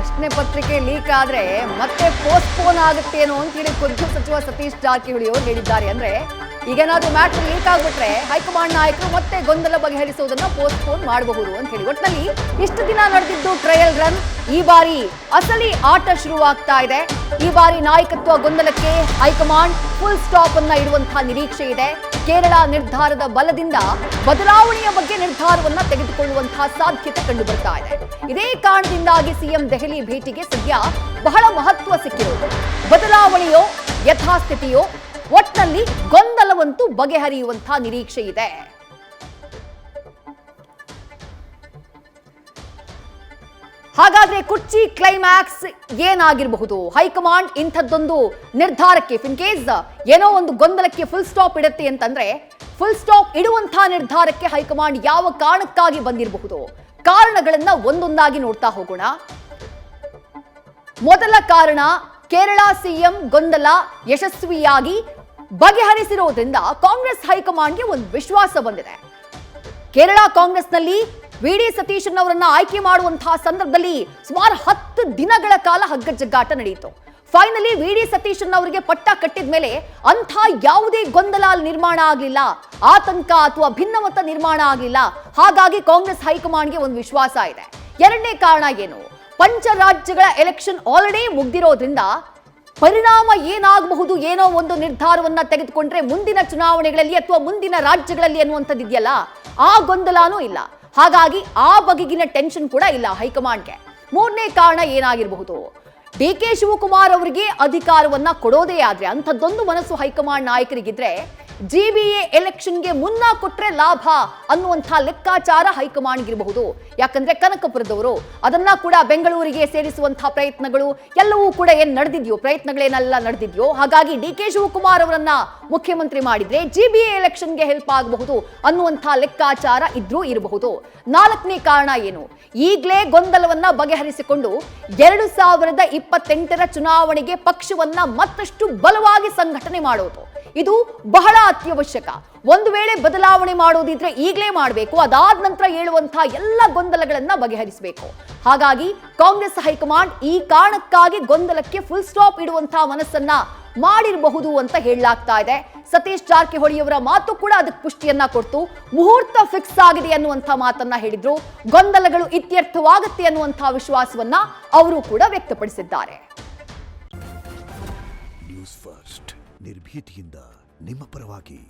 ಪ್ರಶ್ನೆ ಪತ್ರಿಕೆ ಲೀಕ್ ಆದ್ರೆ ಮತ್ತೆ ಪೋಸ್ಟ್ಪೋನ್ ಆಗುತ್ತೇನೋ ಅಂತ ಹೇಳಿ ಖುದ್ದು ಸಚಿವ ಸತೀಶ್ ಜಾರಕಿಹೊಳಿ ಅವರು ಹೇಳಿದ್ದಾರೆ. ಅಂದ್ರೆ ಈಗೇನಾದ್ರೂ ಮ್ಯಾಟರ್ ಲೀಕ್ ಆಗ್ಬಿಟ್ರೆ ಹೈಕಮಾಂಡ್ ನಾಯಕರು ಮತ್ತೆ ಗೊಂದಲ ಬಗೆಹರಿಸುವುದನ್ನ ಪೋಸ್ಟ್ಪೋನ್ ಮಾಡಬಹುದು ಅಂತ ಹೇಳಿ. ಒಟ್ಟಿನಲ್ಲಿ ಇಷ್ಟು ದಿನ ನಡೆದಿದ್ದು ಟ್ರಯಲ್ ರನ್, ಈ ಬಾರಿ ಅಸಲಿ ಆಟ ಶುರುವಾಗ್ತಾ ಇದೆ. ಈ ಬಾರಿ ನಾಯಕತ್ವ ಗೊಂದಲಕ್ಕೆ ಹೈಕಮಾಂಡ್ ಫುಲ್ ಸ್ಟಾಪ್ ಅನ್ನ ಇಡುವಂತಹ ನಿರೀಕ್ಷೆ ಇದೆ. ಕೇರಳ ನಿರ್ಧಾರದ ಬಲದಿಂದ ಬದಲಾವಣೆಯ ಬಗ್ಗೆ ನಿರ್ಧಾರವನ್ನ ತೆಗೆದುಕೊಳ್ಳುವಂತಹ ಸಾಧ್ಯತೆ ಕಂಡು ಬರ್ತಾ ಇದೆ. ಇದೇ ಕಾರಣದಿಂದಾಗಿ ಸಿಎಂ ದೆಹಲಿ ಭೇಟಿಗೆ ಸದ್ಯ ಬಹಳ ಮಹತ್ವ ಸಿಕ್ಕಿರುವುದು. ಬದಲಾವಣೆಯೋ ಯಥಾಸ್ಥಿತಿಯೋ, ಒಟ್ಟಿನಲ್ಲಿ ಗೊಂದಲವಂತೂ ಬಗೆಹರಿಯುವಂತಹ ನಿರೀಕ್ಷೆ ಇದೆ. ಹಾಗಾದ್ರೆ ಕುರ್ಚಿ ಕ್ಲೈಮ್ಯಾಕ್ಸ್ ಏನಾಗಿರಬಹುದು? ಹೈಕಮಾಂಡ್ ಇಂಥದ್ದೊಂದು ನಿರ್ಧಾರಕ್ಕೆ ಇನ್ ಕೇಸ್ ಏನೋ ಒಂದು ಗೊಂದಲಕ್ಕೆ ಫುಲ್ ಸ್ಟಾಪ್ ಇಡುತ್ತೆ ಅಂತಂದ್ರೆ ಫುಲ್ ಸ್ಟಾಪ್ ಇಡುವಂತಹ ನಿರ್ಧಾರಕ್ಕೆ ಹೈಕಮಾಂಡ್ ಯಾವ ಕಾರಣಕ್ಕಾಗಿ ಬಂದಿರಬಹುದು? ಕಾರಣಗಳನ್ನ ಒಂದೊಂದಾಗಿ ನೋಡ್ತಾ ಹೋಗೋಣ. ಮೊದಲ ಕಾರಣ, ಕೇರಳ ಸಿಎಂ ಗೊಂದಲ ಯಶಸ್ವಿಯಾಗಿ ಬಗೆಹರಿಸಿರೋದ್ರಿಂದ ಕಾಂಗ್ರೆಸ್ ಹೈಕಮಾಂಡ್ಗೆ ಒಂದು ವಿಶ್ವಾಸ ಬಂದಿದೆ. ಕೇರಳ ಕಾಂಗ್ರೆಸ್ನಲ್ಲಿ ವಿ.ಡಿ. ಸತೀಶನ್ ಅವರನ್ನ ಆಯ್ಕೆ ಮಾಡುವಂತಹ ಸಂದರ್ಭದಲ್ಲಿ ಸುಮಾರು 10 ದಿನಗಳ ಕಾಲ ಹಗ್ಗಜಗ್ಗಾಟ ನಡೆಯಿತು. ಫೈನಲಿ ವಿ.ಡಿ. ಸತೀಶನ್ ಅವರಿಗೆ ಪಟ್ಟ ಕಟ್ಟಿದ ಮೇಲೆ ಅಂಥ ಯಾವುದೇ ಗೊಂದಲ ನಿರ್ಮಾಣ ಆಗಲಿಲ್ಲ, ಆತಂಕ ಅಥವಾ ಭಿನ್ನಮತ ನಿರ್ಮಾಣ ಆಗಲಿಲ್ಲ. ಹಾಗಾಗಿ ಕಾಂಗ್ರೆಸ್ ಹೈಕಮಾಂಡ್ಗೆ ಒಂದು ವಿಶ್ವಾಸ ಇದೆ. ಎರಡನೇ ಕಾರಣ ಏನು? ಪಂಚರಾಜ್ಯಗಳ ಎಲೆಕ್ಷನ್ ಆಲ್ರೆಡಿ ಮುಗ್ದಿರೋದ್ರಿಂದ ಪರಿಣಾಮ ಏನಾಗಬಹುದು, ಏನೋ ಒಂದು ನಿರ್ಧಾರವನ್ನ ತೆಗೆದುಕೊಂಡ್ರೆ ಮುಂದಿನ ಚುನಾವಣೆಗಳಲ್ಲಿ ಅಥವಾ ಮುಂದಿನ ರಾಜ್ಯಗಳಲ್ಲಿ ಅನ್ನುವಂಥದ್ದು ಇದೆಯಲ್ಲ, ಆ ಗೊಂದಲನೂ ಇಲ್ಲ. ಹಾಗಾಗಿ ಆ ಬಗೆಗಿನ ಟೆನ್ಷನ್ ಕೂಡ ಇಲ್ಲ ಹೈಕಮಾಂಡ್ಗೆ. ಮೂರನೇ ಕಾರಣ ಏನಾಗಿರಬಹುದು? ಡಿ.ಕೆ. ಶಿವಕುಮಾರ್ ಅವರಿಗೆ ಅಧಿಕಾರವನ್ನ ಕೊಡೋದೇ ಆದ್ರೆ, ಅಂಥದ್ದೊಂದು ಮನಸ್ಸು ಹೈಕಮಾಂಡ್ ನಾಯಕರಿಗಿದ್ರೆ ಜಿಬಿಎ ಎಲೆಕ್ಷನ್ಗೆ ಮುನ್ನ ಕೊಟ್ರೆ ಲಾಭ ಅನ್ನುವಂಥ ಲೆಕ್ಕಾಚಾರ ಹೈಕಮಾಂಡ್ಗಿರಬಹುದು. ಯಾಕಂದ್ರೆ ಕನಕಪುರದವರು ಅದನ್ನ ಕೂಡ ಬೆಂಗಳೂರಿಗೆ ಸೇರಿಸುವಂತಹ ಪ್ರಯತ್ನಗಳು ಎಲ್ಲವೂ ಕೂಡ ಪ್ರಯತ್ನಗಳೇನೆಲ್ಲ ನಡೆದಿದ್ಯೋ, ಹಾಗಾಗಿ ಡಿ.ಕೆ. ಶಿವಕುಮಾರ್ ಅವರನ್ನ ಮುಖ್ಯಮಂತ್ರಿ ಮಾಡಿದ್ರೆ ಜಿಬಿಎ ಎಲೆಕ್ಷನ್ಗೆ ಹೆಲ್ಪ್ ಆಗಬಹುದು ಅನ್ನುವಂಥ ಲೆಕ್ಕಾಚಾರ ಇದ್ರೂ ಇರಬಹುದು. ನಾಲ್ಕನೇ ಕಾರಣ ಏನು? ಈಗಲೇ ಗೊಂದಲವನ್ನ ಬಗೆಹರಿಸಿಕೊಂಡು 2028ರ ಚುನಾವಣೆಗೆ ಪಕ್ಷವನ್ನ ಮತ್ತಷ್ಟು ಬಲವಾಗಿ ಸಂಘಟನೆ ಮಾಡೋದು, ಇದು ಬಹಳ ಅತ್ಯವಶ್ಯಕ. ಒಂದು ವೇಳೆ ಬದಲಾವಣೆ ಮಾಡೋದಿದ್ರೆ ಈಗಲೇ ಮಾಡಬೇಕು, ಅದಾದ ನಂತರ ಹೇಳುವಂತಹ ಎಲ್ಲ ಗೊಂದಲಗಳನ್ನ ಬಗೆಹರಿಸಬೇಕು. ಹಾಗಾಗಿ ಕಾಂಗ್ರೆಸ್ ಹೈಕಮಾಂಡ್ ಈ ಕಾರಣಕ್ಕಾಗಿ ಗೊಂದಲಕ್ಕೆ ಫುಲ್ ಸ್ಟಾಪ್ ಇಡುವಂತಹ ಮನಸ್ಸನ್ನ ಮಾಡಿರಬಹುದು ಅಂತ ಹೇಳಲಾಗ್ತಾ ಇದೆ. ಸತೀಶ್ ಜಾರಕಿಹೊಳಿ ಅವರ ಮಾತು ಕೂಡ ಅದಕ್ಕೆ ಪುಷ್ಟಿಯನ್ನ ಕೊಡ್ತು. ಮುಹೂರ್ತ ಫಿಕ್ಸ್ ಆಗಿದೆ ಅನ್ನುವಂಥ ಮಾತನ್ನ ಹೇಳಿದ್ರು. ಗೊಂದಲಗಳು ಇತ್ಯರ್ಥವಾಗುತ್ತೆ ಅನ್ನುವಂತಹ ವಿಶ್ವಾಸವನ್ನ ಅವರು ಕೂಡ ವ್ಯಕ್ತಪಡಿಸಿದ್ದಾರೆ. ನ್ಯೂಸ್ ಫಸ್ಟ್ ನಿರ್ಭೀತಿಯಿಂದ ನಿಮ್ಮ ಪರವಾಗಿ.